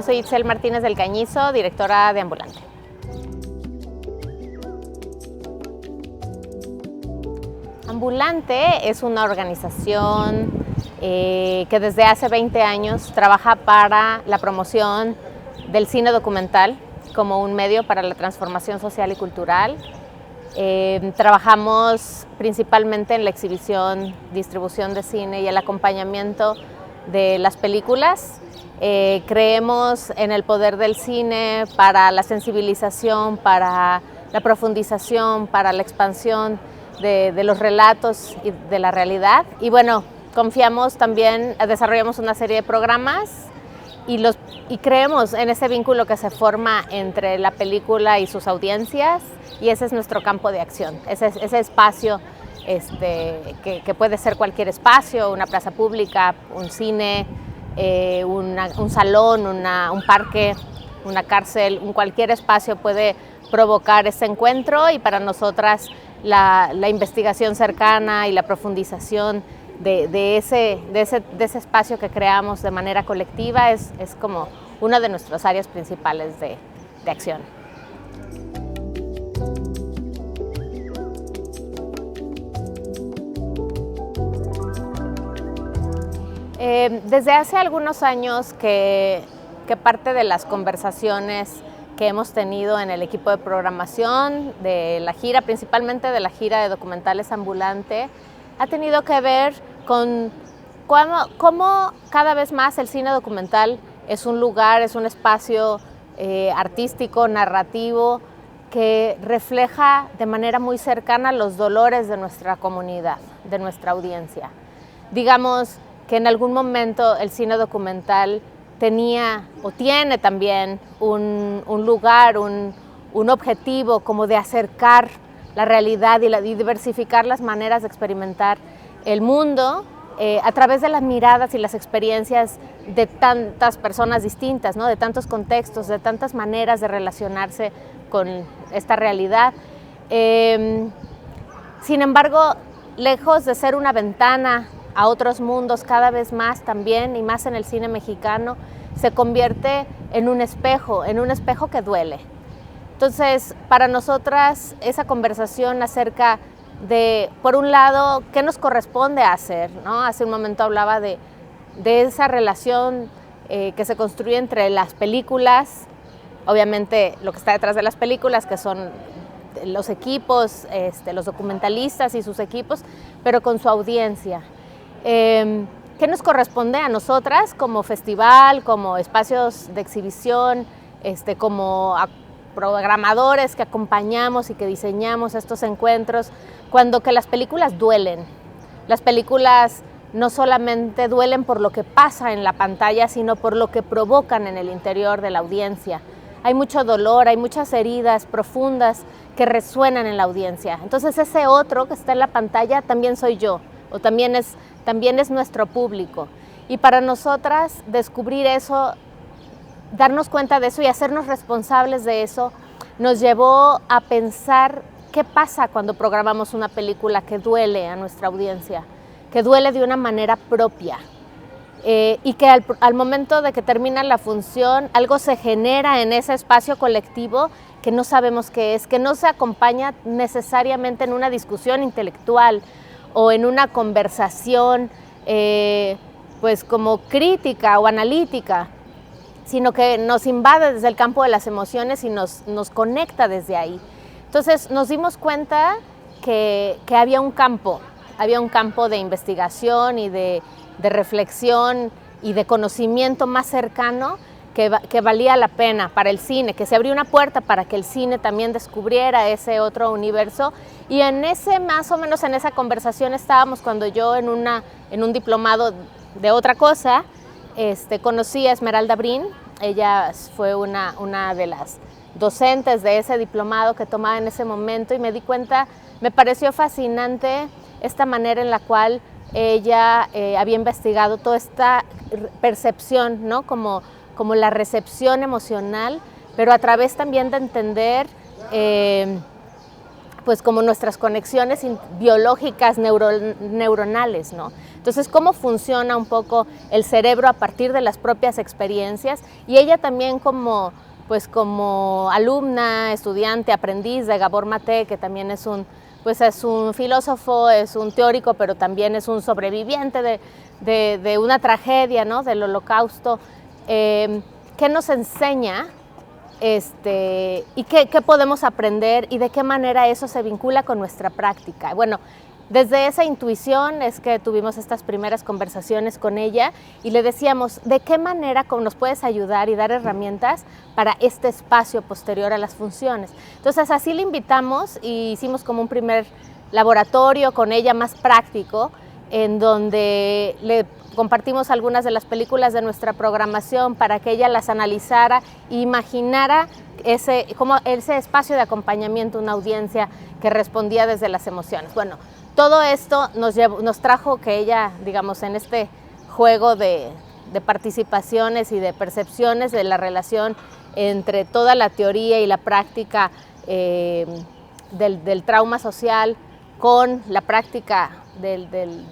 soy Itzel Martínez del Cañizo, directora de Ambulante. Ambulante es una organización que desde hace 20 años trabaja para la promoción del cine documental como un medio para la transformación social y cultural. Trabajamos principalmente en la exhibición, distribución de cine y el acompañamiento de las películas. Creemos en el poder del cine para la sensibilización, para la profundización, para la expansión de los relatos y de la realidad. Y bueno, confiamos también, desarrollamos una serie de programas y creemos en ese vínculo que se forma entre la película y sus audiencias, y ese es nuestro campo de acción, ese espacio que puede ser cualquier espacio, una plaza pública, un cine, un salón, un parque, una cárcel, cualquier espacio puede provocar ese encuentro, y para nosotras la investigación cercana y la profundización de ese espacio que creamos de manera colectiva es como una de nuestras áreas principales de acción. Desde hace algunos años que parte de las conversaciones que hemos tenido en el equipo de programación de la gira, principalmente de la gira de documentales Ambulante, ha tenido que ver con cómo cada vez más el cine documental es un lugar, es un espacio artístico, narrativo, que refleja de manera muy cercana los dolores de nuestra comunidad, de nuestra audiencia. Digamos que en algún momento el cine documental tenía o tiene también un lugar, un objetivo como de acercar la realidad y diversificar las maneras de experimentar el mundo a través de las miradas y las experiencias de tantas personas distintas, ¿no? De tantos contextos, de tantas maneras de relacionarse con esta realidad. Sin embargo, lejos de ser una ventana a otros mundos, cada vez más también, y más en el cine mexicano, se convierte en un espejo que duele. Entonces, para nosotras, esa conversación acerca de, por un lado, qué nos corresponde hacer, ¿no? Hace un momento hablaba de esa relación que se construye entre las películas, obviamente lo que está detrás de las películas, que son los equipos, los documentalistas y sus equipos, pero con su audiencia. ¿Qué nos corresponde a nosotras como festival, como espacios de exhibición, como programadores que acompañamos y que diseñamos estos encuentros, cuando que las películas duelen? Las películas no solamente duelen por lo que pasa en la pantalla, sino por lo que provocan en el interior de la audiencia. Hay mucho dolor, hay muchas heridas profundas que resuenan en la audiencia. Entonces ese otro que está en la pantalla también soy yo, o también es nuestro público. Y para nosotras descubrir eso, darnos cuenta de eso y hacernos responsables de eso, nos llevó a pensar qué pasa cuando programamos una película que duele a nuestra audiencia, que duele de una manera propia, y que al momento de que termina la función, algo se genera en ese espacio colectivo que no sabemos qué es, que no se acompaña necesariamente en una discusión intelectual o en una conversación pues como crítica o analítica, sino que nos invade desde el campo de las emociones y nos conecta desde ahí. Entonces nos dimos cuenta que había un campo de investigación y de reflexión y de conocimiento más cercano que valía la pena para el cine, que se abrió una puerta para que el cine también descubriera ese otro universo. Y más o menos en esa conversación estábamos cuando yo en un diplomado de otra cosa conocí a Esmeralda Brin. Ella fue una de las docentes de ese diplomado que tomaba en ese momento, y me di cuenta, me pareció fascinante esta manera en la cual ella había investigado toda esta percepción, ¿no? Como la recepción emocional, pero a través también de entender pues como nuestras conexiones biológicas neuronales, ¿no? Entonces, cómo funciona un poco el cerebro a partir de las propias experiencias, y ella también como alumna, estudiante, aprendiz de Gabor Maté, que también es un filósofo, es un teórico, pero también es un sobreviviente de una tragedia, ¿no? Del Holocausto, ¿qué nos enseña? Y qué podemos aprender y de qué manera eso se vincula con nuestra práctica. Bueno, desde esa intuición es que tuvimos estas primeras conversaciones con ella y le decíamos, ¿de qué manera nos puedes ayudar y dar herramientas para este espacio posterior a las funciones? Entonces así le invitamos y hicimos como un primer laboratorio con ella más práctico, en donde le compartimos algunas de las películas de nuestra programación para que ella las analizara e imaginara ese espacio de acompañamiento, una audiencia que respondía desde las emociones. Bueno, todo esto nos trajo que ella, digamos, en este juego de participaciones y de percepciones de la relación entre toda la teoría y la práctica del trauma social con la práctica de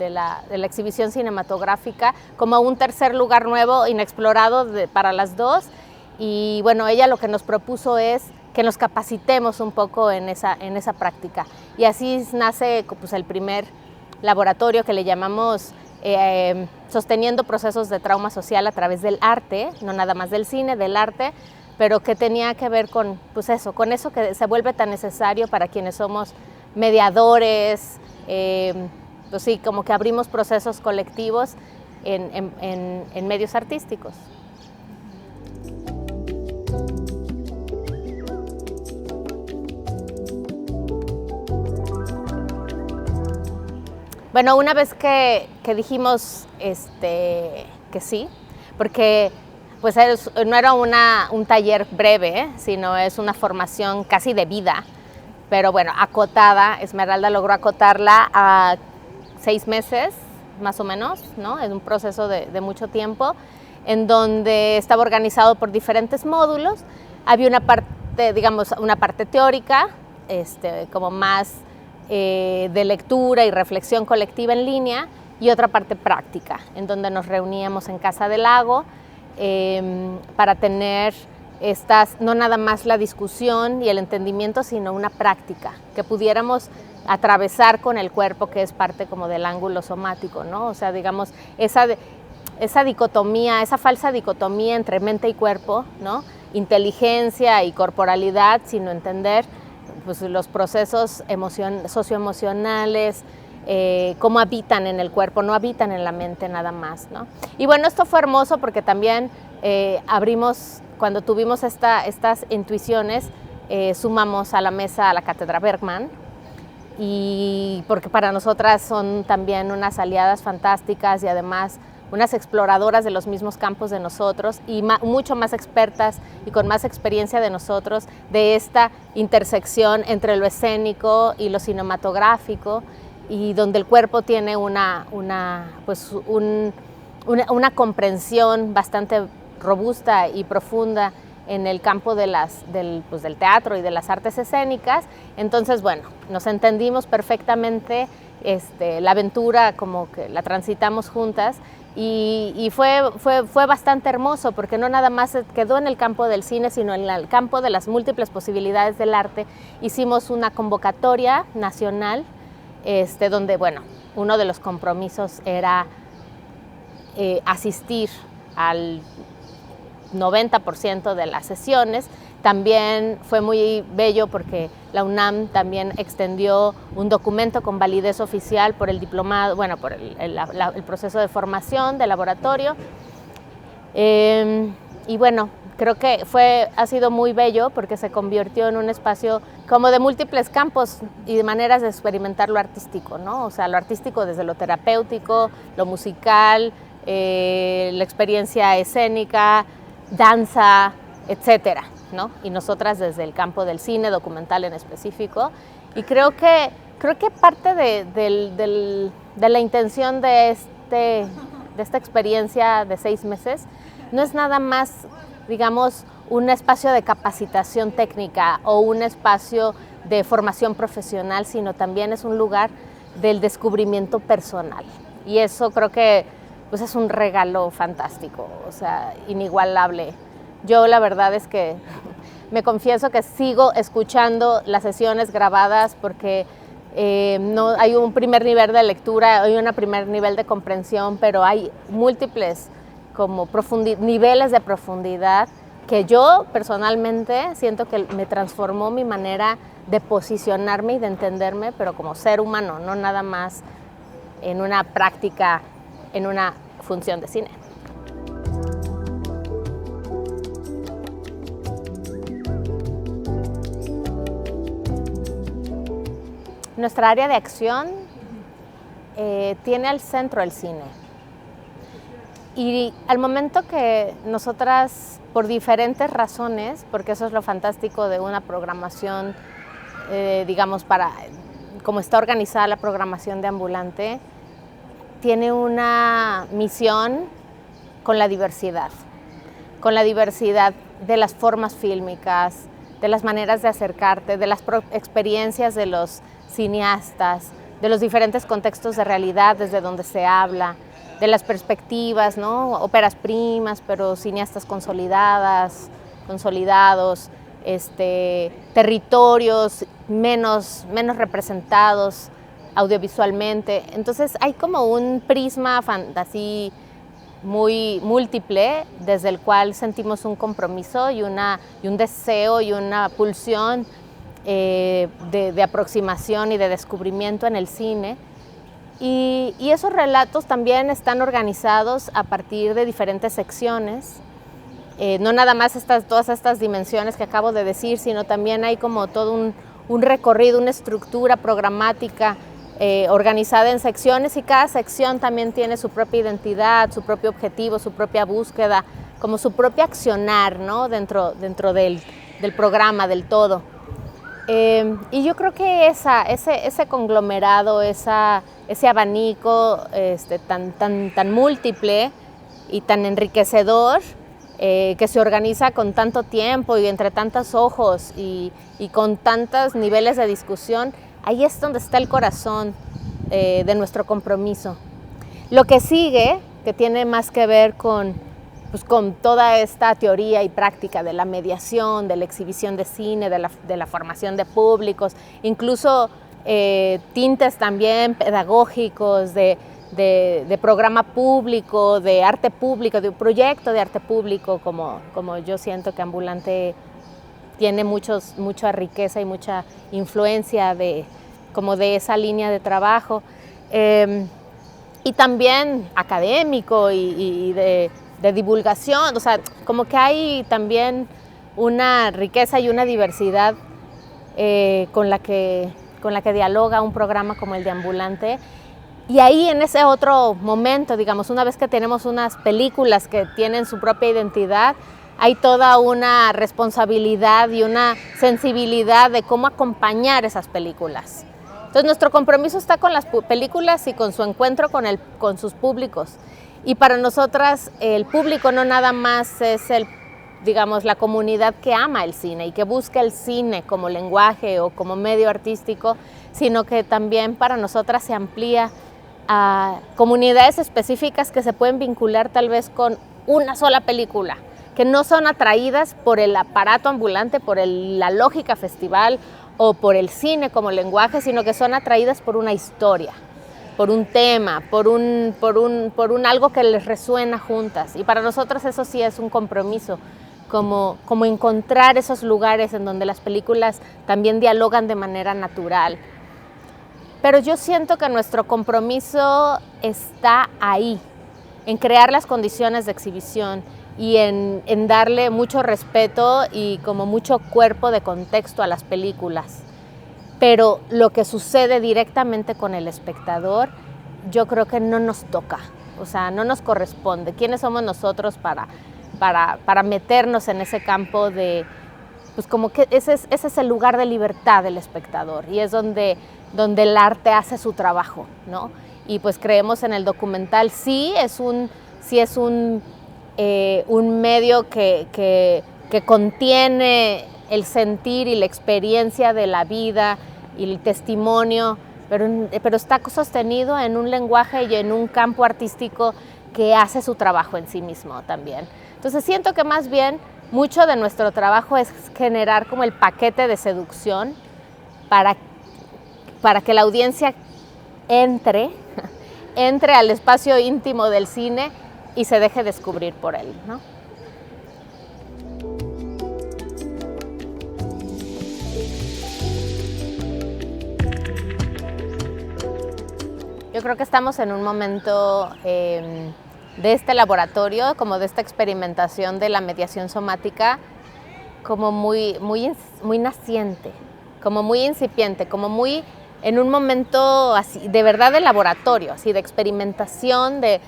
la exhibición cinematográfica, como un tercer lugar nuevo, inexplorado para las dos. Y bueno, ella lo que nos propuso es que nos capacitemos un poco en esa práctica. Y así nace pues, el primer laboratorio que le llamamos Sosteniendo Procesos de Trauma Social a través del arte, no nada más del cine, del arte, pero que tenía que ver con eso que se vuelve tan necesario para quienes somos mediadores, pues sí, como que abrimos procesos colectivos en medios artísticos. Bueno, una vez que dijimos que sí, porque pues no era un taller breve, sino es una formación casi de vida, pero bueno, acotada. Esmeralda logró acotarla a 6 meses, más o menos, ¿no? Es un proceso de mucho tiempo, en donde estaba organizado por diferentes módulos. Había una parte, digamos, una parte teórica, como más de lectura y reflexión colectiva en línea, y otra parte práctica, en donde nos reuníamos en Casa del Lago para tener no nada más la discusión y el entendimiento, sino una práctica que pudiéramos atravesar con el cuerpo, que es parte como del ángulo somático, ¿no? O sea, digamos, esa dicotomía, esa falsa dicotomía entre mente y cuerpo, ¿no? Inteligencia y corporalidad, sino entender pues, los procesos socioemocionales, cómo habitan en el cuerpo, no habitan en la mente nada más, ¿no? Y bueno, esto fue hermoso porque también abrimos, cuando tuvimos estas intuiciones, sumamos a la mesa a la Cátedra Bergman, y porque para nosotras son también unas aliadas fantásticas y además unas exploradoras de los mismos campos de nosotros y mucho más expertas y con más experiencia de nosotros de esta intersección entre lo escénico y lo cinematográfico, y donde el cuerpo tiene una comprensión bastante robusta y profunda en el campo del teatro y de las artes escénicas. Entonces, bueno, nos entendimos perfectamente, la aventura como que la transitamos juntas, y fue bastante hermoso porque no nada más quedó en el campo del cine, sino en el campo de las múltiples posibilidades del arte. Hicimos una convocatoria nacional, donde, bueno, uno de los compromisos era asistir al 90% de las sesiones. También fue muy bello porque la UNAM también extendió un documento con validez oficial por el diplomado, bueno, por el proceso de formación del laboratorio. Y bueno, creo que ha sido muy bello porque se convirtió en un espacio como de múltiples campos y de maneras de experimentar lo artístico, ¿no? O sea, lo artístico desde lo terapéutico, lo musical, la experiencia escénica, danza, etcétera, ¿no? Y nosotras desde el campo del cine documental en específico. Y creo que parte de la intención de esta experiencia de 6 meses no es nada más, digamos, un espacio de capacitación técnica o un espacio de formación profesional, sino también es un lugar del descubrimiento personal. Y eso creo que pues, es un regalo fantástico, o sea, inigualable. Yo la verdad es que me confieso que sigo escuchando las sesiones grabadas porque no, hay un primer nivel de lectura, hay un primer nivel de comprensión, pero hay múltiples como niveles de profundidad que yo personalmente siento que me transformó mi manera de posicionarme y de entenderme, pero como ser humano, no nada más en una práctica, en una función de cine. Nuestra área de acción tiene al centro el cine. Y al momento que nosotras, por diferentes razones, porque eso es lo fantástico de una programación, digamos, como está organizada la programación de Ambulante, tiene una misión con la diversidad de las formas fílmicas, de las maneras de acercarte, de las experiencias de los cineastas, de los diferentes contextos de realidad desde donde se habla, de las perspectivas, ¿no? Óperas primas, pero cineastas consolidados, territorios menos representados audiovisualmente. Entonces hay como un prisma así muy múltiple desde el cual sentimos un compromiso y un deseo y una pulsión de aproximación y de descubrimiento en el cine. Y esos relatos también están organizados a partir de diferentes secciones, no nada más todas estas dimensiones que acabo de decir, sino también hay como todo un recorrido, una estructura programática organizada en secciones, y cada sección también tiene su propia identidad, su propio objetivo, su propia búsqueda, como su propio accionar, ¿no? dentro del programa, del todo. Y yo creo que ese conglomerado, ese abanico tan múltiple y tan enriquecedor, que se organiza con tanto tiempo y entre tantos ojos y con tantos niveles de discusión, ahí es donde está el corazón de nuestro compromiso. Lo que sigue, que tiene más que ver con toda esta teoría y práctica de la mediación, de la exhibición de cine, de la formación de públicos, incluso tintes también pedagógicos, de programa público, de arte público, de un proyecto de arte público, como yo siento que Ambulante tiene mucha riqueza y mucha influencia de esa línea de trabajo, y también académico y de divulgación, o sea, como que hay también una riqueza y una diversidad con la que dialoga un programa como el de Ambulante. Y ahí en ese otro momento, digamos, una vez que tenemos unas películas que tienen su propia identidad, hay toda una responsabilidad y una sensibilidad de cómo acompañar esas películas. Entonces nuestro compromiso está con las películas y con su encuentro con sus públicos. Y para nosotras el público no nada más es digamos, la comunidad que ama el cine y que busca el cine como lenguaje o como medio artístico, sino que también para nosotras se amplía a comunidades específicas que se pueden vincular tal vez con una sola película, que no son atraídas por el aparato ambulante, por la lógica festival o por el cine como lenguaje, sino que son atraídas por una historia, por un tema, por un algo que les resuena juntas. Y para nosotros eso sí es un compromiso, como encontrar esos lugares en donde las películas también dialogan de manera natural. Pero yo siento que nuestro compromiso está ahí, en crear las condiciones de exhibición y en darle mucho respeto y como mucho cuerpo de contexto a las películas. Pero lo que sucede directamente con el espectador, yo creo que no nos toca, o sea, no nos corresponde. ¿Quiénes somos nosotros para meternos en ese campo de, pues como que ese es el lugar de libertad del espectador y es donde el arte hace su trabajo, ¿no? Y pues creemos en el documental, sí es un un medio que contiene el sentir y la experiencia de la vida y el testimonio, pero está sostenido en un lenguaje y en un campo artístico que hace su trabajo en sí mismo también. Entonces siento que más bien mucho de nuestro trabajo es generar como el paquete de seducción para que la audiencia entre al espacio íntimo del cine y se deje descubrir por él, ¿no? Yo creo que estamos en un momento de este laboratorio, como de esta experimentación de la mediación somática, como muy naciente, como muy incipiente, como muy en un momento así, de verdad de laboratorio, así de experimentación, de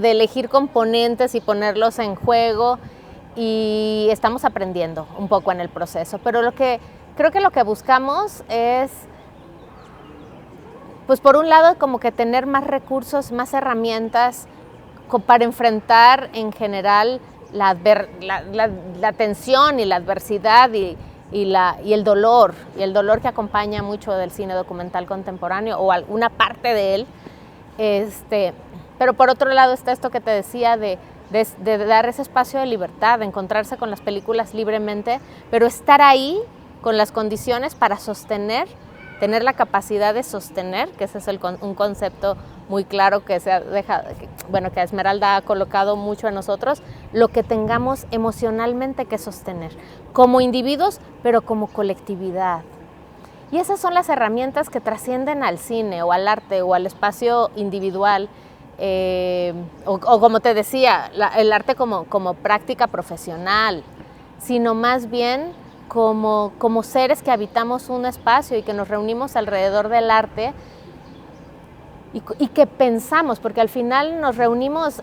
elegir componentes y ponerlos en juego, y estamos aprendiendo un poco en el proceso. Pero creo que lo que buscamos es, pues por un lado, como que tener más recursos, más herramientas para enfrentar en general la tensión y la adversidad y el dolor que acompaña mucho del cine documental contemporáneo, o alguna parte de él. Pero por otro lado está esto que te decía de dar ese espacio de libertad, de encontrarse con las películas libremente, pero estar ahí con las condiciones para sostener, tener la capacidad de sostener, que ese es un concepto muy claro que que Esmeralda ha colocado mucho en nosotros, lo que tengamos emocionalmente que sostener, como individuos, pero como colectividad. Y esas son las herramientas que trascienden al cine o al arte o al espacio individual, o como te decía, el arte como práctica profesional, sino más bien como seres que habitamos un espacio y que nos reunimos alrededor del arte y que pensamos, porque al final nos reunimos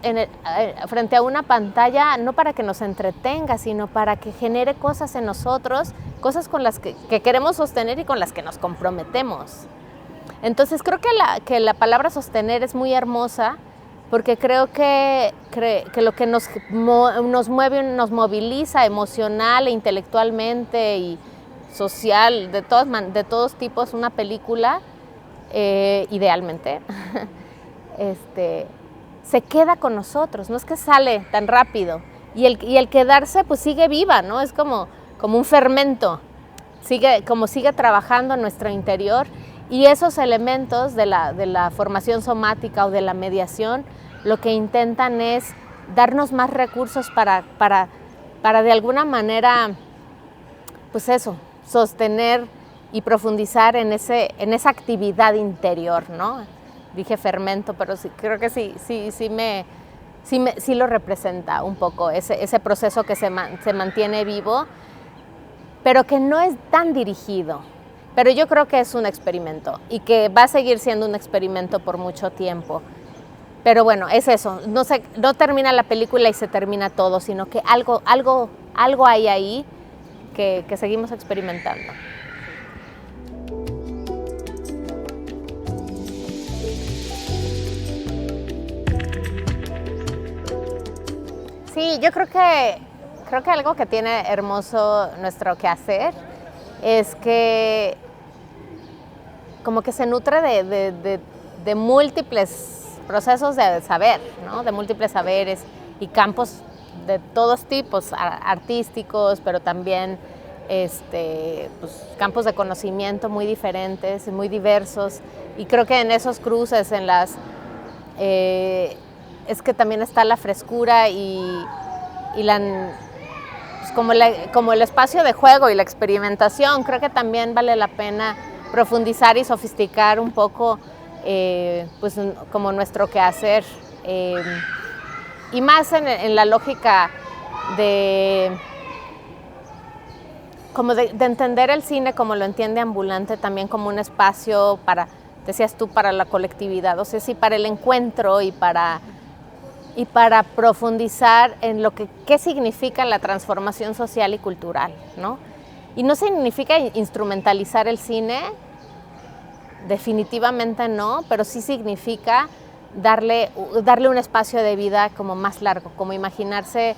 frente a una pantalla no para que nos entretenga, sino para que genere cosas en nosotros, cosas con las que queremos sostener y con las que nos comprometemos. Entonces creo que la palabra sostener es muy hermosa, porque creo que lo que nos mueve, nos moviliza emocional e intelectualmente y social, de todos tipos, una película, idealmente, se queda con nosotros, no es que sale tan rápido. Y el quedarse pues sigue viva, ¿no? Es como un fermento, sigue trabajando en nuestro interior. Y esos elementos de la formación somática o de la mediación lo que intentan es darnos más recursos para de alguna manera, pues eso, sostener y profundizar en esa actividad interior, ¿no? Dije fermento, pero sí, creo que sí lo representa un poco, ese proceso que se mantiene vivo, pero que no es tan dirigido. Pero yo creo que es un experimento y que va a seguir siendo un experimento por mucho tiempo. Pero bueno, es eso, no termina la película y se termina todo, sino que algo hay ahí que seguimos experimentando. Sí, yo creo que algo que tiene hermoso nuestro quehacer es que como que se nutre de múltiples procesos de saber, ¿no? De múltiples saberes y campos de todos tipos, artísticos, pero también pues, campos de conocimiento muy diferentes y muy diversos. Y creo que en esos cruces, es que también está la frescura y pues como el espacio de juego y la experimentación. Creo que también vale la pena profundizar y sofisticar un poco pues como nuestro quehacer, y más en la lógica de entender el cine como lo entiende Ambulante, también como un espacio decías tú, para la colectividad, o sea, sí, para el encuentro y para profundizar en qué significa la transformación social y cultural, ¿no? Y no significa instrumentalizar el cine, definitivamente no, pero sí significa darle un espacio de vida como más largo, como imaginarse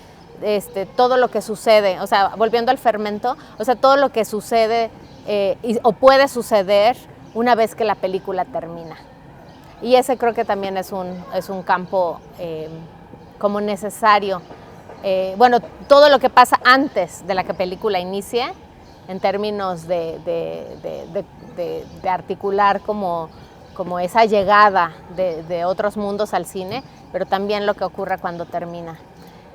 todo lo que sucede, o sea, volviendo al fermento, o sea, todo lo que sucede o puede suceder una vez que la película termina. Y ese creo que también es un campo como necesario. Bueno, todo lo que pasa antes de la que película inicie, en términos de articular como esa llegada de otros mundos al cine, pero también lo que ocurre cuando termina.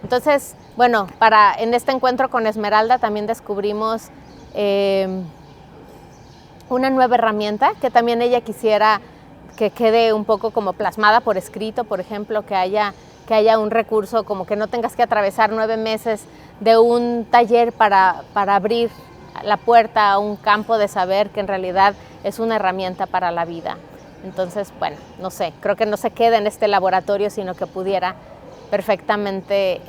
Entonces, bueno, en este encuentro con Esmeralda también descubrimos una nueva herramienta que también ella quisiera que quede un poco como plasmada por escrito, por ejemplo, que haya un recurso, como que no tengas que atravesar 9 meses de un taller para abrir la puerta a un campo de saber que en realidad es una herramienta para la vida. Entonces, bueno, no sé, creo que no se queda en este laboratorio, sino que pudiera perfectamente,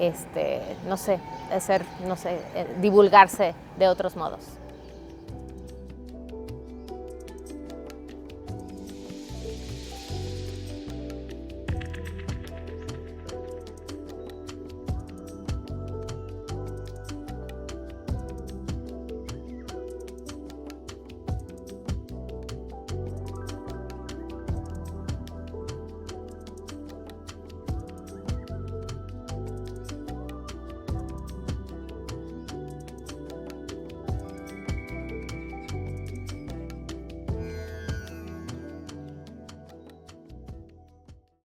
divulgarse de otros modos.